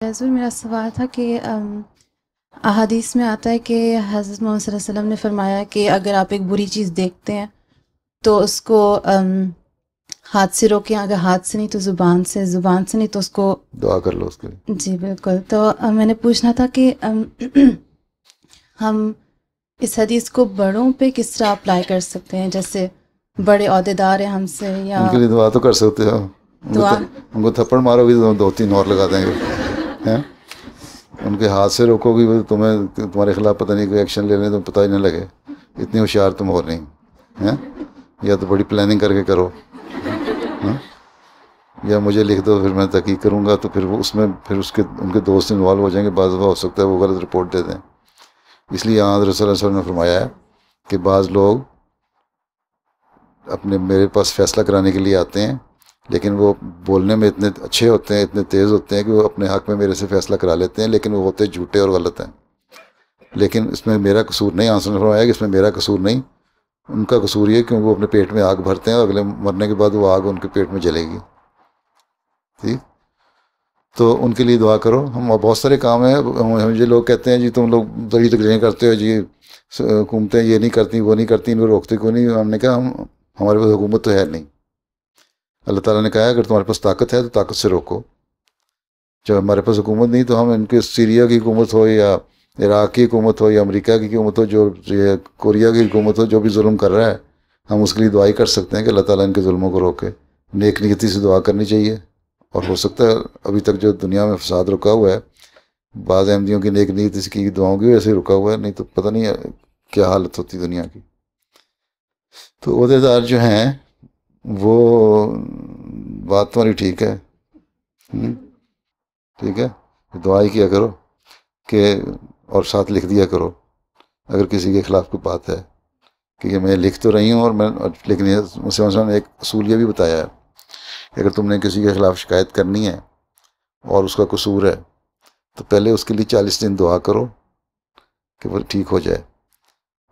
حضور میرا سوال تھا کہ احادیث میں آتا ہے کہ حضرت محمد صلی اللہ علیہ وسلم نے فرمایا کہ اگر آپ ایک بری چیز دیکھتے ہیں تو اس کو ہاتھ سے روکیں، اگر ہاتھ سے نہیں تو زبان سے، زبان سے نہیں تو اس کو دعا کر لو اس کے لیے. جی بالکل. تو میں نے پوچھنا تھا کہ ہم اس حدیث کو بڑوں پہ کس طرح اپلائی کر سکتے ہیں، جیسے بڑے عہدیدار ہیں ہم سے، یا ان کے لیے دعا تو کر سکتے ہو. دعا. ان کو تھپڑ مارو گی تو 2-3 اور لگا دیں گے ہیں. ان کے ہاتھ سے روکو گی تو تمہارے خلاف پتہ نہیں کوئی ایکشن لے لیں تو پتہ ہی نہ لگے. اتنی ہوشیار تم ہو نہیں ہیں. یا تو بڑی پلاننگ کر کے کرو، یا مجھے لکھ دو پھر میں تحقیق کروں گا. تو پھر وہ اس میں پھر ان کے دوست انوالو ہو جائیں گے. بعض دفعہ ہو سکتا ہے وہ غلط رپورٹ دے دیں. اس لیے یہاں حضرت صلی اللہ علیہ وسلم نے فرمایا ہے کہ بعض لوگ میرے پاس فیصلہ کرانے کے لیے آتے ہیں، لیکن وہ بولنے میں اتنے اچھے ہوتے ہیں، اتنے تیز ہوتے ہیں کہ وہ اپنے حق میں میرے سے فیصلہ کرا لیتے ہیں، لیکن وہ ہوتے جھوٹے اور غلط ہیں. لیکن اس میں میرا قصور نہیں. آنسر نے فرمایا کہ اس میں میرا قصور نہیں، ان کا قصور یہ کہ وہ اپنے پیٹ میں آگ بھرتے ہیں اور اگلے مرنے کے بعد وہ آگ ان کے پیٹ میں جلے گی. ٹھیک. تو ان کے لیے دعا کرو. ہم بہت سارے کام ہیں. مجھے لوگ کہتے ہیں جی تم لوگ بڑی تقریریں کرتے ہو، جی حکومتیں یہ نہیں کرتی وہ نہیں کرتی، ان کو روکتے کیوں نہیں. ہم نے کہا ہمارے پاس حکومت تو ہے نہیں. اللہ تعالیٰ نے کہا اگر تمہارے پاس طاقت ہے تو طاقت سے روکو. جب ہمارے پاس حکومت نہیں تو ہم ان کے سیریا کی حکومت ہو یا عراق کی حکومت ہو یا امریکہ کی حکومت ہو، جو کوریا کی حکومت ہو، جو بھی ظلم کر رہا ہے، ہم اس کے لیے دعائی کر سکتے ہیں کہ اللہ تعالیٰ ان کے ظلموں کو روکے. نیک نیتی سے دعا کرنی چاہیے. اور ہو سکتا ہے ابھی تک جو دنیا میں فساد رکا ہوا ہے بعض احمدیوں کی نیک نیتی کی دعاؤں کی وجہ سے رکا ہوا ہے، نہیں تو پتہ نہیں کیا حالت ہوتی دنیا کی. تو عہدیدار جو ہیں وہ بات تمہاری ٹھیک ہے، ٹھیک ہے. دعائی کیا کرو کہ اور ساتھ لکھ دیا کرو اگر کسی کے خلاف کوئی بات ہے، کیونکہ میں لکھ تو رہی ہوں اور میں لکھنی ہے. مسلم نے ایک اصول یہ بھی بتایا ہے کہ اگر تم نے کسی کے خلاف شکایت کرنی ہے اور اس کا قصور ہے تو پہلے اس کے لیے 40 دن دعا کرو کہ وہ ٹھیک ہو جائے،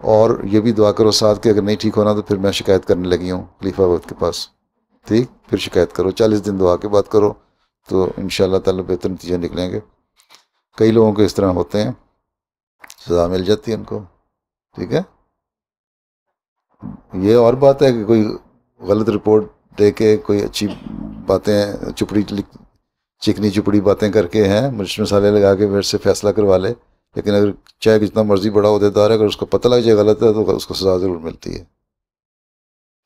اور یہ بھی دعا کرو ساتھ کہ اگر نہیں ٹھیک ہونا تو پھر میں شکایت کرنے لگی ہوں خلیفہ وقت کے پاس. ٹھیک. پھر شکایت کرو. 40 دن دعا کے بعد کرو تو انشاءاللہ تعالیٰ بہتر نتیجے نکلیں گے. کئی لوگوں کو اس طرح ہوتے ہیں، سزا مل جاتی ہے ان کو. ٹھیک ہے. یہ اور بات ہے کہ کوئی غلط رپورٹ دے کے کوئی اچھی باتیں چکنی چپڑی باتیں کر کے ہیں مرچ مسالے لگا کے میرے سے فیصلہ کروا لے، لیکن اگر چاہے جتنا مرضی بڑا عہدیدار ہے اگر اس کو پتہ لگ جائے غلط ہے تو اس کو سزا ضرور ملتی ہے.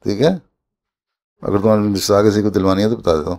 ٹھیک ہے. اگر تمہارے سزا کسی کو دلوانی ہے تو بتا دیتا ہوں.